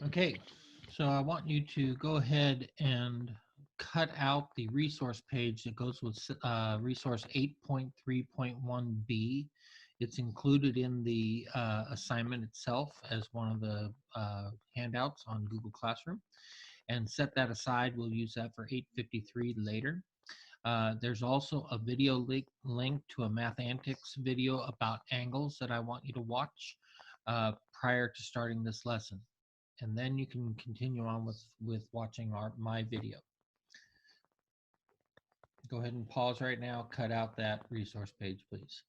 Okay, so I want you to go ahead and cut out the resource page that goes with resource 8.3.1b. It's included in the assignment itself as one of the handouts on Google Classroom. And set that aside. We'll use that for 853 later. There's also a video link to a Mathematics video about angles that I want you to watch prior to starting this lesson. And then you can continue on with watching my video. Go ahead and pause right now, cut out that resource page, please.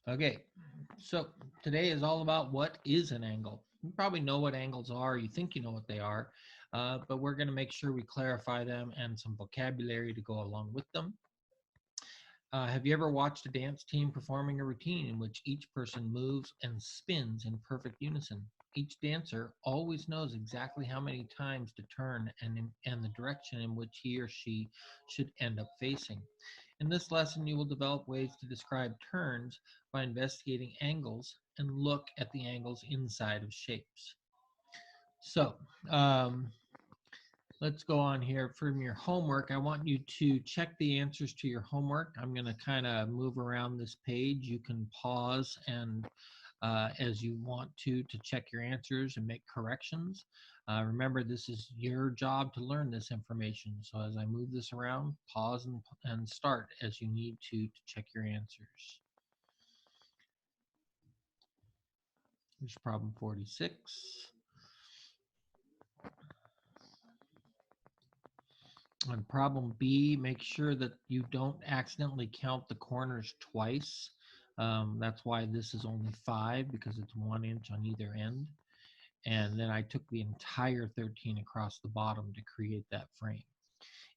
Okay, so today is all about what is an angle. You probably know what angles are, you think you know what they are, but we're going to make sure we clarify them and some vocabulary to go along with them. Have you ever watched a dance team performing a routine in which each person moves and spins in perfect unison? Each dancer always knows exactly how many times to turn and the direction in which he or she should end up facing. In this lesson, you will develop ways to describe turns by investigating angles and look at the angles inside of shapes. So, let's go on here. From your homework, I want you to check the answers to your homework. I'm going to kind of move around this page. You can pause and as you want to check your answers and make corrections. Remember, this is your job to learn this information. So as I move this around, pause and start as you need to check your answers. Here's problem 46. On problem B, make sure that you don't accidentally count the corners twice. That's why this is only 5, because it's 1 inch on either end. And then I took the entire 13 across the bottom to create that frame.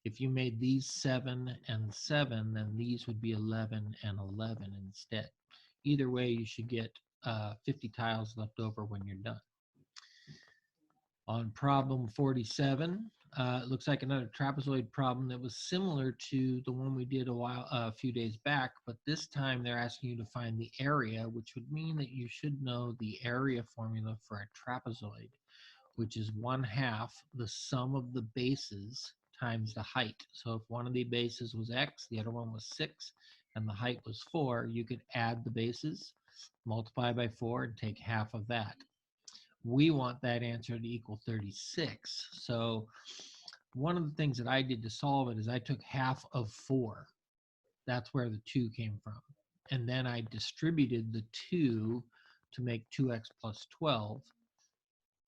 If you made these 7 and 7, then these would be 11 and 11 instead. Either way, you should get 50 tiles left over when you're done. On problem 47, it looks like another trapezoid problem that was similar to the one we did a few days back, but this time they're asking you to find the area, which would mean that you should know the area formula for a trapezoid, which is 1/2 the sum of the bases times the height. So if one of the bases was x, the other one was 6, and the height was 4, you could add the bases, multiply by 4, and take half of that. We want that answer to equal 36. So one of the things that I did to solve it is I took half of 4. That's where the 2 came from. And then I distributed the 2 to make 2x plus 12.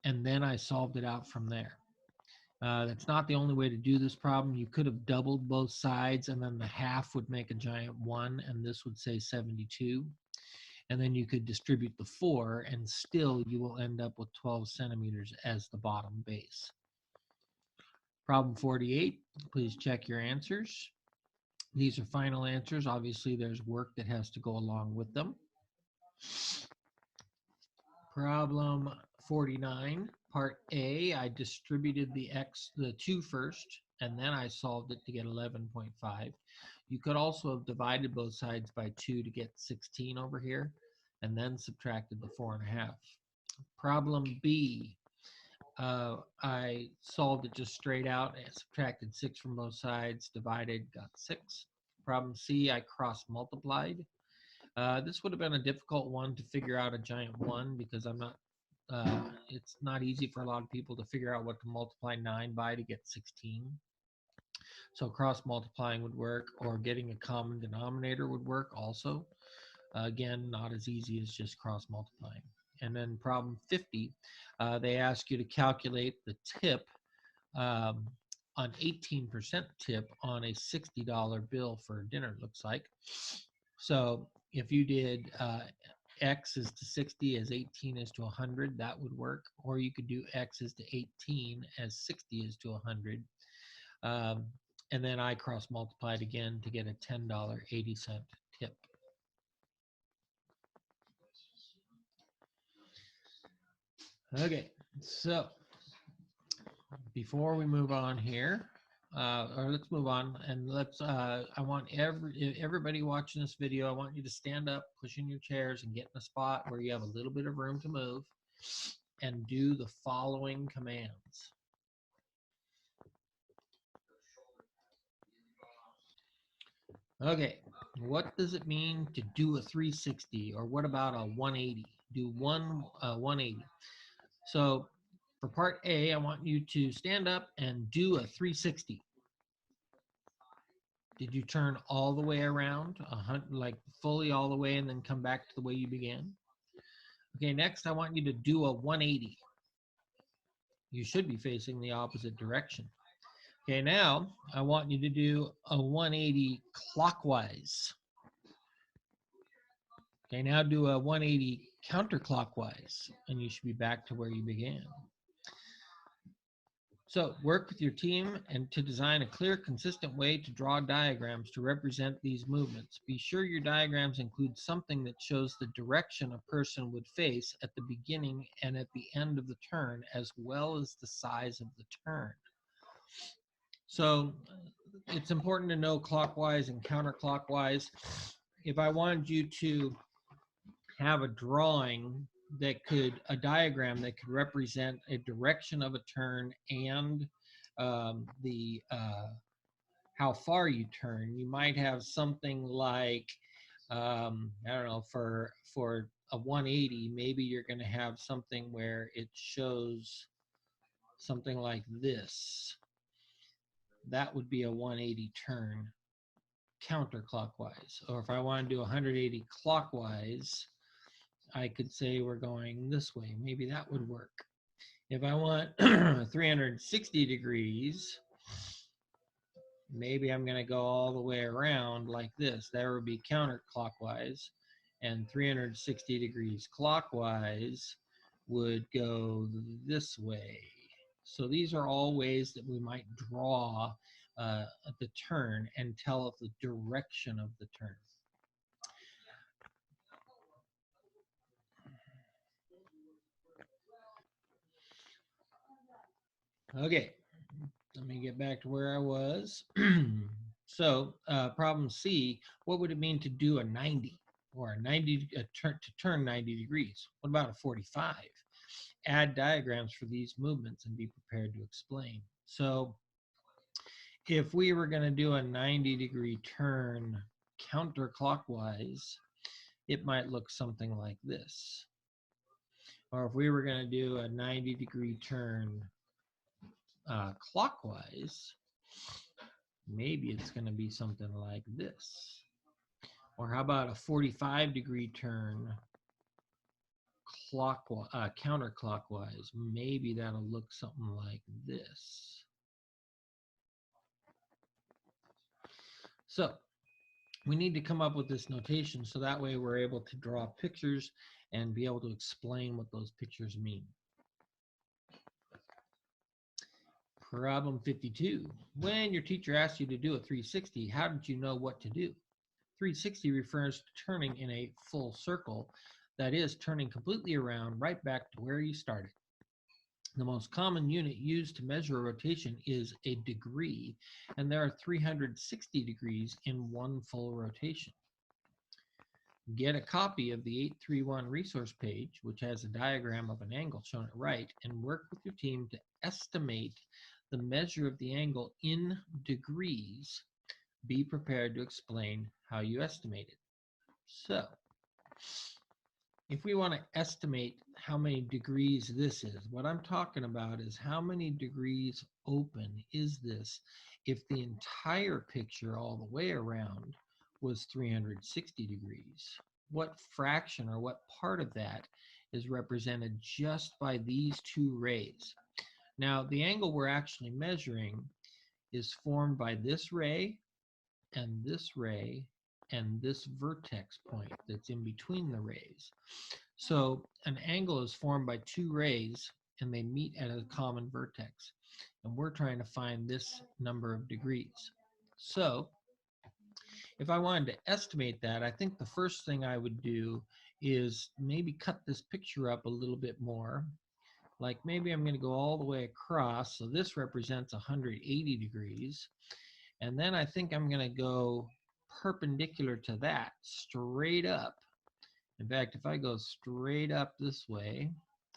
And then I solved it out from there. That's not the only way to do this problem. You could have doubled both sides, and then the half would make a giant 1, and this would say 72. And then you could distribute the 4, and still you will end up with 12 centimeters as the bottom base. Problem 48, please check your answers. These are final answers. Obviously, there's work that has to go along with them. Problem 49, part A, I distributed the 2 first, and then I solved it to get 11.5. You could also have divided both sides by 2 to get 16 over here, and then subtracted the 4.5. Problem B, I solved it just straight out and subtracted 6 from both sides, divided, got 6. Problem C, I cross multiplied. This would have been a difficult one to figure out a giant 1 because it's not easy for a lot of people to figure out what to multiply 9 by to get 16. So cross multiplying would work, or getting a common denominator would work also. Again, not as easy as just cross multiplying. And then problem 50, they ask you to calculate the tip on 18% tip on a $60 bill for dinner, looks like. So if you did x is to 60 as 18 is to 100, that would work. Or you could do x is to 18 as 60 is to 100. And then I cross multiplied again to get a $10.80 tip. Okay, so before we move on here, or let's move on, and let's, I want everybody watching this video, I want you to stand up, push in your chairs, and get in a spot where you have a little bit of room to move, and do the following commands. Okay, what does it mean to do a 360, or what about a 180? Do 180. So for part A, I want you to stand up and do a 360. Did you turn all the way around, like fully all the way, and then come back to the way you began? Okay, next I want you to do a 180. You should be facing the opposite direction. Okay, now I want you to do a 180 clockwise. Okay, now do a 180 counterclockwise, and you should be back to where you began. So work with your team and to design a clear, consistent way to draw diagrams to represent these movements. Be sure your diagrams include something that shows the direction a person would face at the beginning and at the end of the turn, as well as the size of the turn. So it's important to know clockwise and counterclockwise. If I wanted you to have a drawing that could, a diagram that could represent a direction of a turn and the how far you turn, you might have something like, I don't know, for a 180, maybe you're going to have something where it shows something like this. That would be a 180 turn counterclockwise. Or if I want to do 180 clockwise, I could say we're going this way. Maybe that would work. If I want 360 degrees, maybe I'm going to go all the way around like this. That would be counterclockwise. And 360 degrees clockwise would go this way. So these are all ways that we might draw the turn and tell the direction of the turn. Okay, let me get back to where I was. So problem C, what would it mean to do a 90 or a 90 to turn 90 degrees? What about a 45? Add diagrams for these movements and be prepared to explain. So if we were going to do a 90-degree turn counterclockwise, it might look something like this. Or if we were going to do a 90-degree turn clockwise, maybe it's going to be something like this. Or how about a 45-degree turn counterclockwise? Maybe that'll look something like this. So we need to come up with this notation so that way we're able to draw pictures and be able to explain what those pictures mean. Problem 52. When your teacher asked you to do a 360, how did you know what to do? 360 refers to turning in a full circle, that is, turning completely around right back to where you started. The most common unit used to measure a rotation is a degree, and there are 360 degrees in one full rotation. Get a copy of the 831 resource page, which has a diagram of an angle shown at right, and work with your team to estimate the measure of the angle in degrees. Be prepared to explain how you estimate it. So, if we want to estimate how many degrees this is, what I'm talking about is how many degrees open is this if the entire picture all the way around was 360 degrees. What fraction or what part of that is represented just by these two rays? Now, the angle we're actually measuring is formed by this ray and this ray and this vertex point that's in between the rays. So an angle is formed by two rays and they meet at a common vertex. And we're trying to find this number of degrees. So if I wanted to estimate that, I think the first thing I would do is maybe cut this picture up a little bit more Like maybe I'm going to go all the way across. So this represents 180 degrees. And then I think I'm going to go perpendicular to that, straight up. In fact, if I go straight up this way,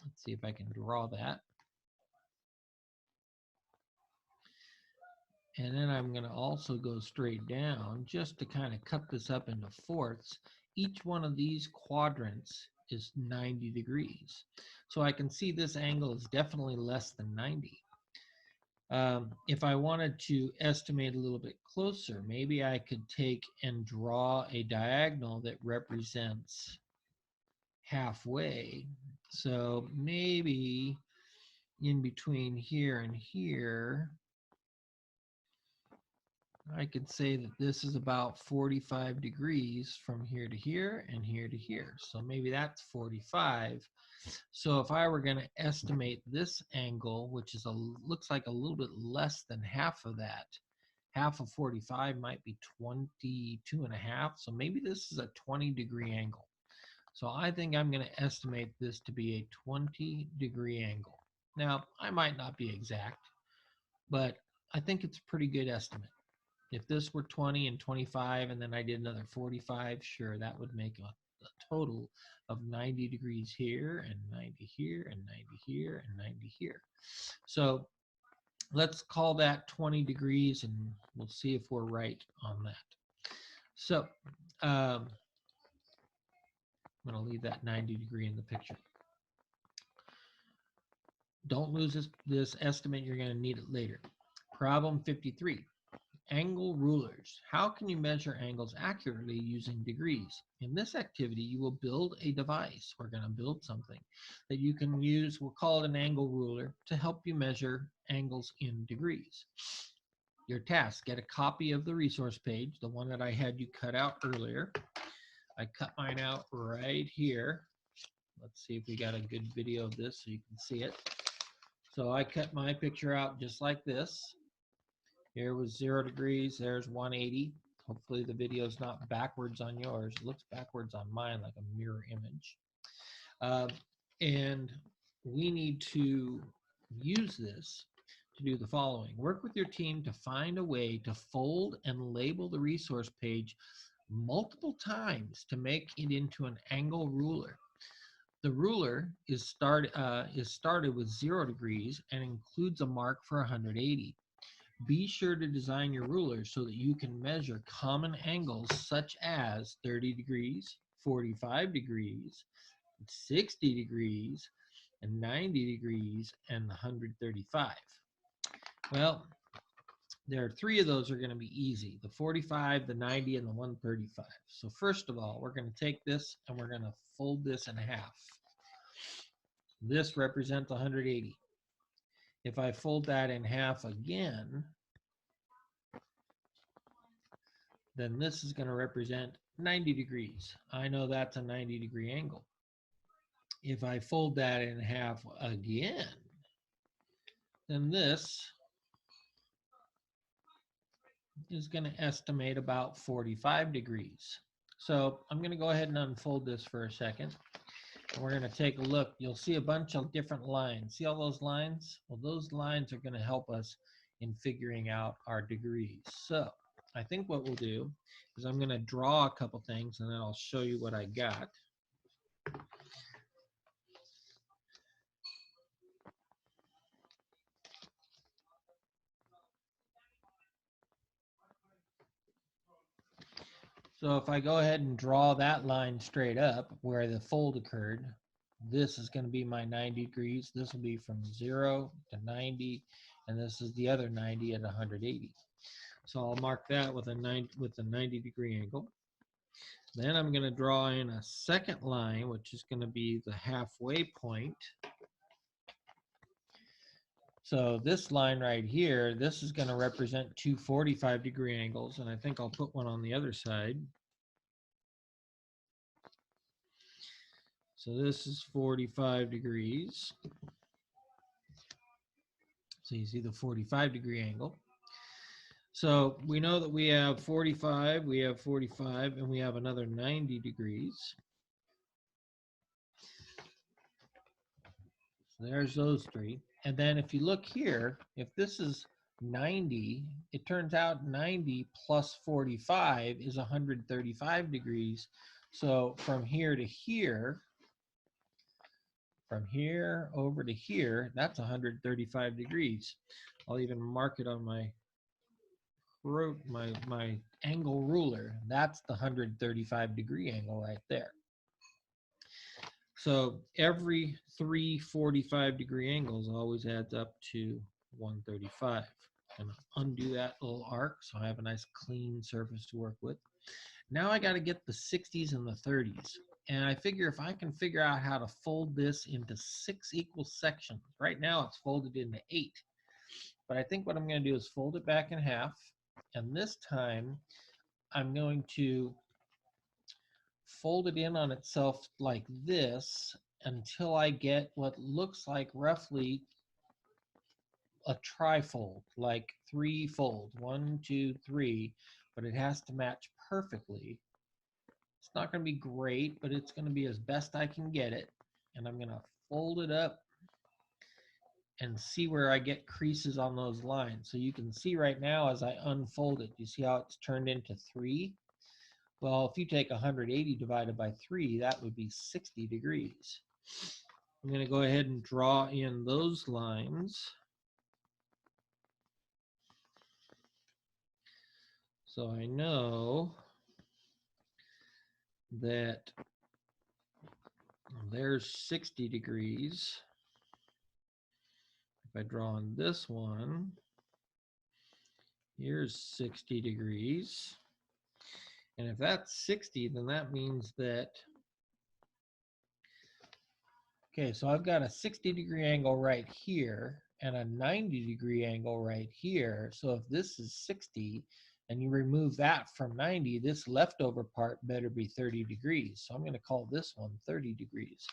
let's see if I can draw that. And then I'm going to also go straight down just to kind of cut this up into fourths. Each one of these quadrants is 90 degrees. So I can see this angle is definitely less than 90. If I wanted to estimate a little bit closer, maybe I could take and draw a diagonal that represents halfway. So maybe in between here and here, I could say that this is about 45 degrees from here to here and here to here. So maybe that's 45. So if I were going to estimate this angle, which is looks like a little bit less than half of that, half of 45 might be 22 and a half. So maybe this is a 20-degree angle. So I think I'm going to estimate this to be a 20-degree angle. Now, I might not be exact, but I think it's a pretty good estimate. If this were 20 and 25 and then I did another 45, sure, that would make a total of 90 degrees here and 90 here and 90 here and 90 here. So let's call that 20 degrees and we'll see if we're right on that. So I'm going to leave that 90 degree in the picture. Don't lose this estimate. You're going to need it later. Problem 53. Angle rulers. How can you measure angles accurately using degrees? In this activity, you will build a device. We're going to build something that you can use. We'll call it an angle ruler to help you measure angles in degrees. Your task, get a copy of the resource page, the one that I had you cut out earlier. I cut mine out right here. Let's see if we got a good video of this so you can see it. So I cut my picture out just like this. Here was 0 degrees, there's 180. Hopefully the video's not backwards on yours. It looks backwards on mine like a mirror image. And we need to use this to do the following. Work with your team to find a way to fold and label the resource page multiple times to make it into an angle ruler. The ruler is started with 0 degrees and includes a mark for 180. Be sure to design your ruler so that you can measure common angles such as 30 degrees, 45 degrees, 60 degrees, and 90 degrees, and 135. Well, there are 3 of those are going to be easy, the 45, the 90, and the 135. So first of all, we're going to take this and we're going to fold this in half. This represents 180. If I fold that in half again, then this is going to represent 90 degrees. I know that's a 90-degree angle. If I fold that in half again, then this is going to estimate about 45 degrees. So I'm going to go ahead and unfold this for a second. And we're going to take a look. You'll see a bunch of different lines. See all those lines? Well, those lines are going to help us in figuring out our degrees. So I think what we'll do is I'm going to draw a couple things and then I'll show you what I got. So if I go ahead and draw that line straight up where the fold occurred, this is going to be my 90 degrees. This will be from 0 to 90, and this is the other 90 at 180. So I'll mark that with a 90-degree angle. Then I'm going to draw in a second line, which is going to be the halfway point. So this line right here, this is going to represent 2 45-degree angles, and I think I'll put one on the other side. So this is 45 degrees. So you see the 45-degree angle. So we know that we have 45, and we have another 90 degrees. There's those three. And then if you look here, if this is 90, it turns out 90 plus 45 is 135 degrees. So from here to here, from here over to here, that's 135 degrees. I'll even mark it on my angle ruler. That's the 135 degree angle right there. So every 3 45 degree angles always adds up to 135. I'm going to undo that little arc so I have a nice clean surface to work with. Now I got to get the 60s and the 30s. And I figure if I can figure out how to fold this into 6 equal sections. Right now it's folded into 8. But I think what I'm going to do is fold it back in half. And this time I'm going to fold it in on itself like this until I get what looks like roughly a trifold, like 3 folds, 1, 2, 3, but it has to match perfectly. It's not going to be great, but it's going to be as best I can get it. And I'm going to fold it up and see where I get creases on those lines. So you can see right now as I unfold it, you see how it's turned into 3? Well, if you take 180 divided by 3, that would be 60 degrees. I'm going to go ahead and draw in those lines. So I know that there's 60 degrees. If I draw on this one, here's 60 degrees. And if that's 60, then that means that, okay, so I've got a 60 degree angle right here and a 90 degree angle right here. So if this is 60 and you remove that from 90, this leftover part better be 30 degrees. So I'm going to call this one 30 degrees.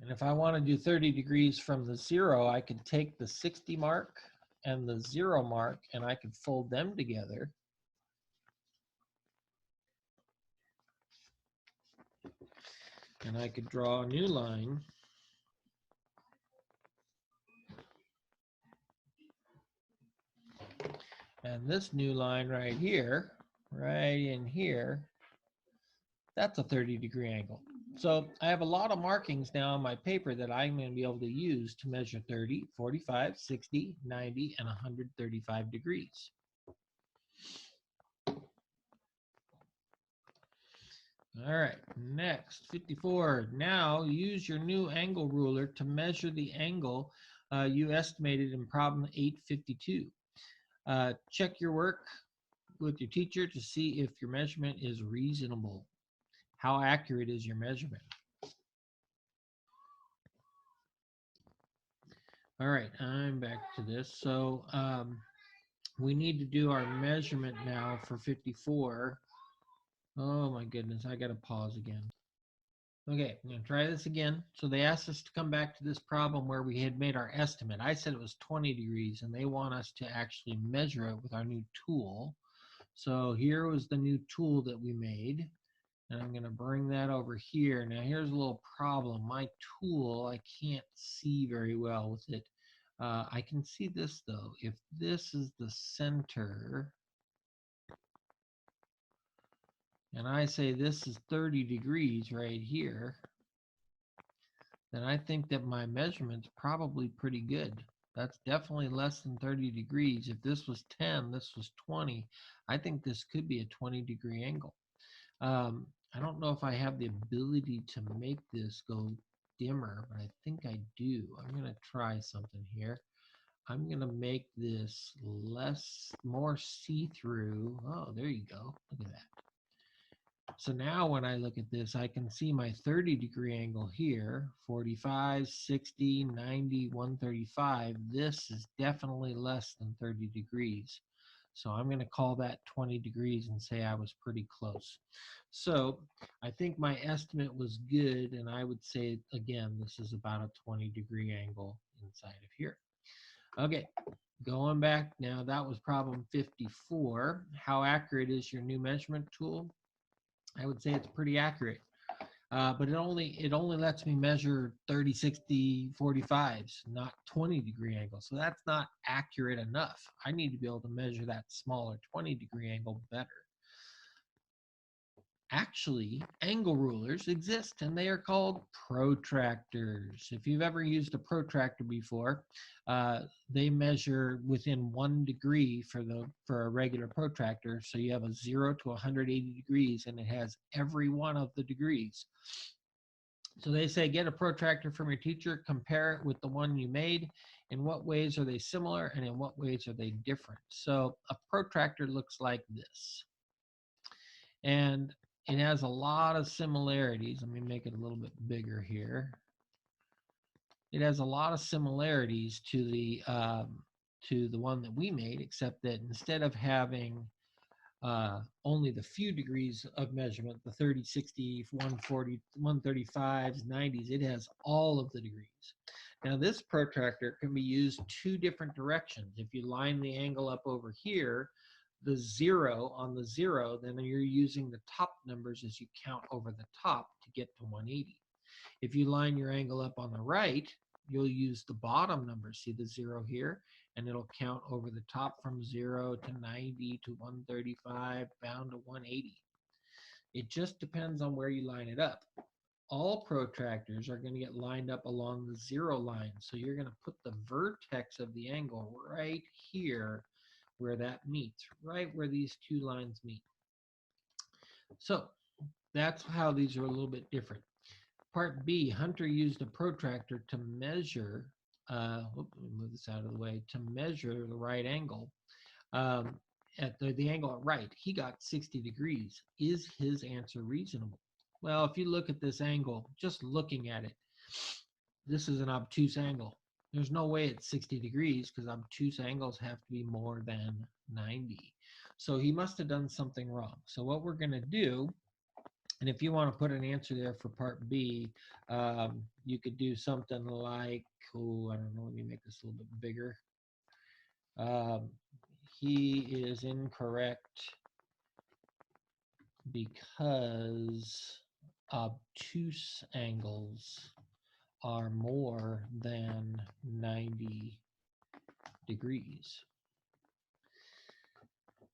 And if I want to do 30 degrees from the 0, I could take the 60 mark and the 0 mark and I could fold them together. And I could draw a new line. And this new line right here, right in here, that's a 30 degree angle. So I have a lot of markings now on my paper that I'm going to be able to use to measure 30, 45, 60, 90, and 135 degrees. All right, next, 54. Now use your new angle ruler to measure the angle you estimated in problem 852. Check your work with your teacher to see if your measurement is reasonable. How accurate is your measurement? All right, I'm back to this. So we need to do our measurement now for 54. Oh my goodness, I gotta pause again. Okay, I'm gonna try this again. So they asked us to come back to this problem where we had made our estimate. I said it was 20 degrees and they want us to actually measure it with our new tool. So here was the new tool that we made. And I'm going to bring that over here. Now here's a little problem. My tool, I can't see very well with it. I can see this though. If this is the center, and I say this is 30 degrees right here, then I think that my measurement's probably pretty good. That's definitely less than 30 degrees. If this was 10, this was 20, I think this could be a 20 degree angle. I don't know if I have the ability to make this go dimmer, but I think I do. I'm going to try something here. I'm going to make this more see-through. Oh, there you go. Look at that. So now when I look at this, I can see my 30 degree angle here, 45, 60, 90, 135. This is definitely less than 30 degrees. So I'm going to call that 20 degrees and say I was pretty close. So I think my estimate was good, and I would say, again, this is about a 20 degree angle inside of here. Okay, going back now, that was problem 54. How accurate is your new measurement tool? I would say it's pretty accurate. But it only lets me measure 30, 60, 45s, not 20-degree angles. So that's not accurate enough. I need to be able to measure that smaller 20-degree angle better. Actually, angle rulers exist, and they are called protractors. If you've ever used a protractor before, they measure within 1 degree for a regular protractor. So you have a 0 to 180 degrees, and it has every one of the degrees. So they say get a protractor from your teacher, compare it with the one you made. In what ways are they similar, and in what ways are they different? So a protractor looks like this. And it has a lot of similarities. Let me make it a little bit bigger here. It has a lot of similarities to the one that we made, except that instead of having only the few degrees of measurement, the 30, 60, 140, 135s, 90s, it has all of the degrees. Now this protractor can be used two different directions. If you line the angle up over here, the 0 on the 0, then you're using the top numbers as you count over the top to get to 180. If you line your angle up on the right, you'll use the bottom numbers. See the 0 here? And it'll count over the top from 0 to 90 to 135 down to 180. It just depends on where you line it up. All protractors are going to get lined up along the 0 line. So you're going to put the vertex of the angle right here where that meets, right where these two lines meet. So that's how these are a little bit different. Part B, Hunter used a protractor to measure, let me move this out of the way, to measure the right angle. At the angle at right, he got 60 degrees. Is his answer reasonable? Well, if you look at this angle, just looking at it, this is an obtuse angle. There's no way it's 60 degrees because obtuse angles have to be more than 90. So he must have done something wrong. So what we're going to do, and if you want to put an answer there for part B, you could do something like, oh, I don't know, let me make this a little bit bigger. He is incorrect because obtuse angles are more than 90 degrees.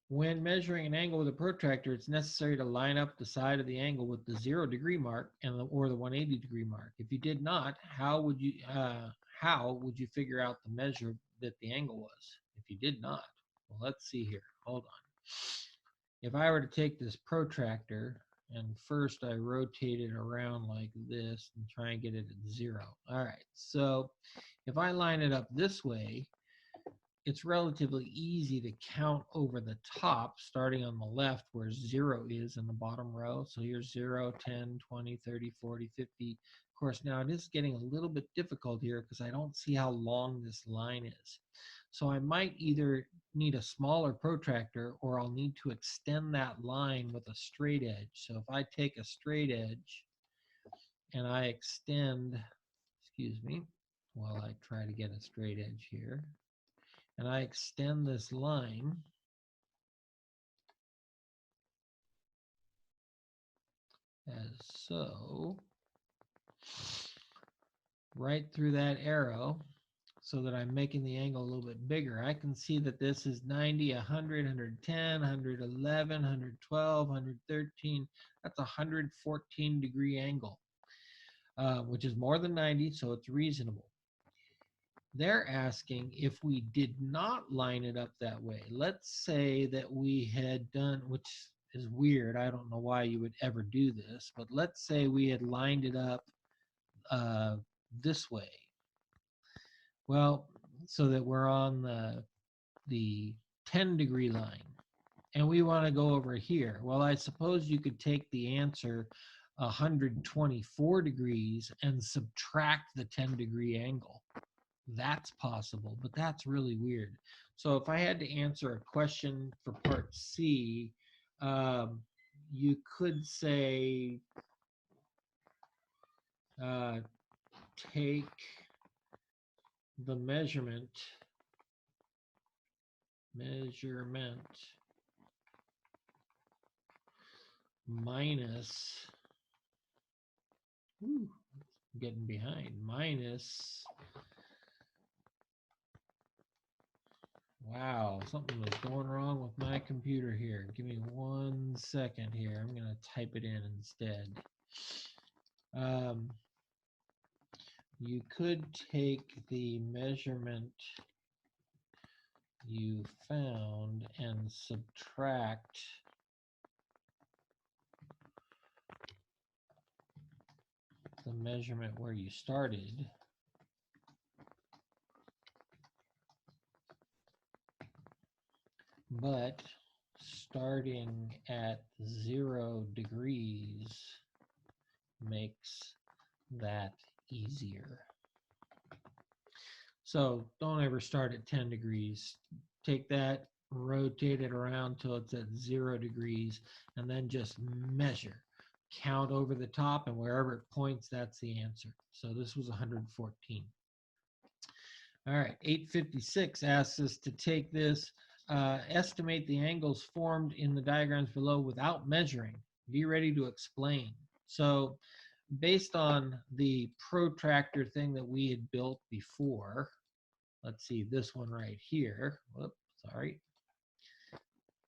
When measuring an angle with a protractor, it's necessary to line up the side of the angle with the 0 degree mark or the 180 degree mark. If you did not, how would you figure out the measure that the angle was? If you did not, well, let's see here. Hold on. If I were to take this protractor and first I rotate it around like this and try and get it at 0. All right, so if I line it up this way, it's relatively easy to count over the top, starting on the left where 0 is in the bottom row. So here's 0, 10, 20, 30, 40, 50. Of course, now it is getting a little bit difficult here because I don't see how long this line is. So I might either need a smaller protractor or I'll need to extend that line with a straight edge. So if I take a straight edge and I extend, excuse me, while I try to get a straight edge here, and I extend this line as so, right through that arrow, so that I'm making the angle a little bit bigger. I can see that this is 90, 100, 110, 111, 112, 113. That's a 114 degree angle, which is more than 90, so it's reasonable. They're asking if we did not line it up that way. Let's say that we had done, which is weird. I don't know why you would ever do this, but let's say we had lined it up this way. Well, so that we're on the 10 degree line and we want to go over here. Well, I suppose you could take the answer 124 degrees and subtract the 10 degree angle. That's possible, but that's really weird. So if I had to answer a question for part C, you could say take the measurement minus, getting behind, minus, wow, something was going wrong with my computer here. Give me 1 second here. I'm going to type it in instead. You could take the measurement you found and subtract the measurement where you started. But starting at 0 degrees makes that easier. So don't ever start at 10 degrees. Take that, rotate it around till it's at 0 degrees, and then just measure. Count over the top, and wherever it points, that's the answer. So this was 114. All right, 856 asks us to take this, estimate the angles formed in the diagrams below without measuring. Be ready to explain. So based on the protractor thing that we had built before, let's see this one right here. Whoops, sorry.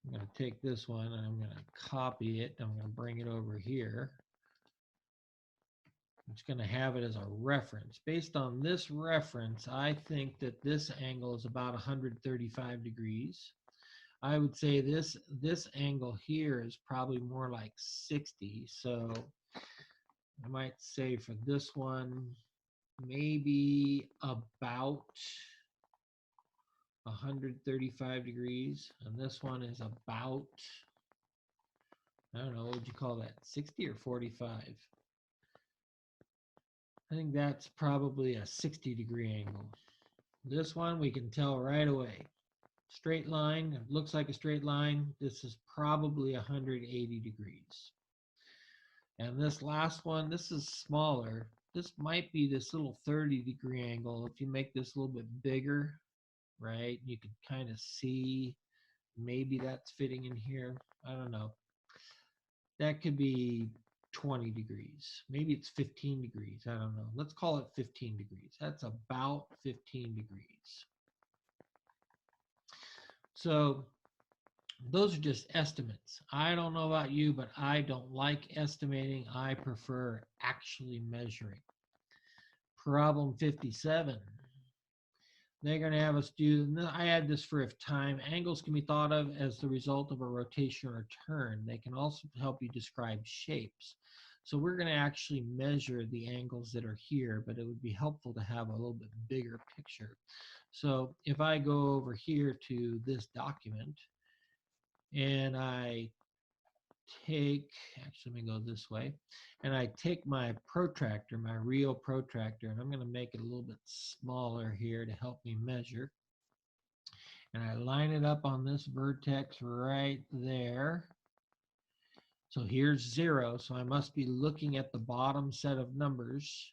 I'm going to take this one and I'm going to copy it. I'm going to bring it over here. I'm just going to have it as a reference. Based on this reference, I think that this angle is about 135 degrees. I would say this angle here is probably more like 60. So I might say for this one, maybe about 135 degrees. And this one is about, I don't know, what would you call that, 60 or 45? I think that's probably a 60-degree angle. This one we can tell right away. Straight line, it looks like a straight line. This is probably 180 degrees. And this last one, this is smaller. This might be this little 30-degree angle. If you make this a little bit bigger, right, you can kind of see maybe that's fitting in here. I don't know. That could be 20 degrees. Maybe it's 15 degrees. I don't know. Let's call it 15 degrees. That's about 15 degrees. So those are just estimates. I don't know about you, but I don't like estimating. I prefer actually measuring. Problem 57. They're going to have us do, I add this for if time. Angles can be thought of as the result of a rotation or turn. They can also help you describe shapes. So we're going to actually measure the angles that are here, but it would be helpful to have a little bit bigger picture. So if I go over here to this document and I take, actually let me go this way, and I take my protractor, my real protractor, and I'm going to make it a little bit smaller here to help me measure. And I line it up on this vertex right there. So here's 0, so I must be looking at the bottom set of numbers.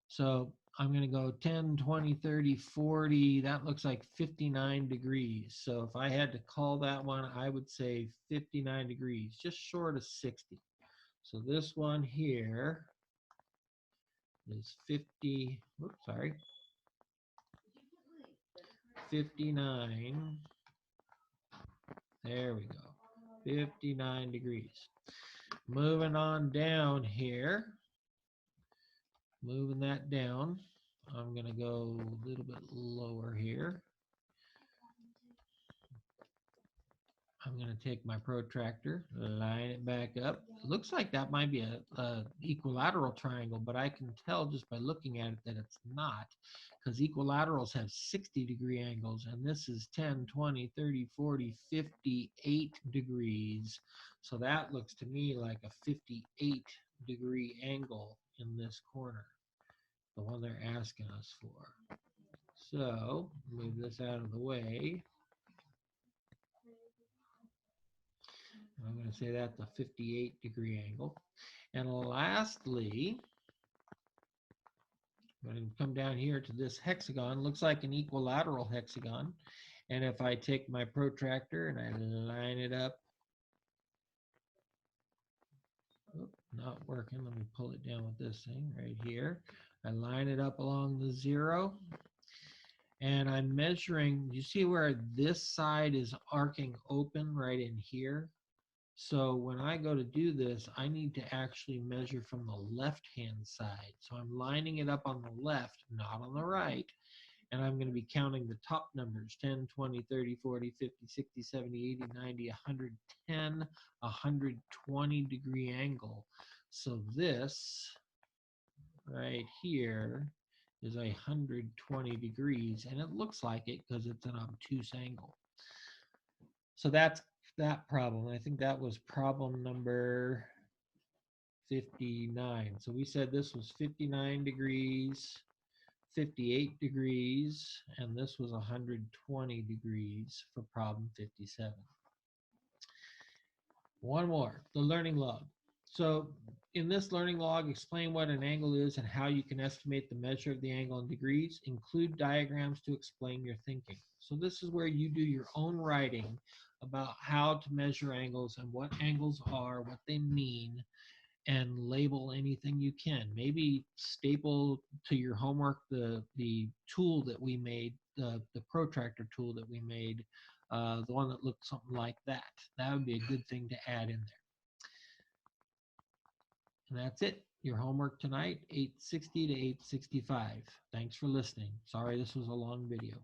So I'm going to go 10, 20, 30, 40. That looks like 59 degrees. So if I had to call that one, I would say 59 degrees, just short of 60. So this one here is 50, oops, sorry, 59. There we go, 59 degrees. Moving on down here, moving that down, I'm going to go a little bit lower here. I'm going to take my protractor, line it back up. It looks like that might be a equilateral triangle, but I can tell just by looking at it that it's not, because equilaterals have 60-degree angles, and this is 10, 20, 30, 40, 58 degrees. So that looks to me like a 58-degree angle in this corner, the one they're asking us for. So move this out of the way. I'm going to say that's a 58-degree angle. And lastly, I'm going to come down here to this hexagon. Looks like an equilateral hexagon. And if I take my protractor and I line it up Not working. Let me pull it down with this thing right here. I line it up along the 0, and I'm measuring. You see where this side is arcing open right in here? So when I go to do this, I need to actually measure from the left-hand side. So I'm lining it up on the left, not on the right. And I'm going to be counting the top numbers: 10, 20, 30, 40, 50, 60, 70, 80, 90, 110, 120 degree angle. So this right here is 120 degrees, and it looks like it because it's an obtuse angle. So that's that problem. I think that was problem number 59. So we said this was 59 degrees, 58 degrees, and this was 120 degrees for problem 57. One more, the learning log. So in this learning log, explain what an angle is and how you can estimate the measure of the angle in degrees. Include diagrams to explain your thinking. So this is where you do your own writing about how to measure angles and what angles are, what they mean, and label anything you can. Maybe staple to your homework the tool that we made, the protractor tool that we made, the one that looked something like that. That would be a good thing to add in there. And that's it. Your homework tonight, 860 to 865. Thanks for listening. Sorry this was a long video.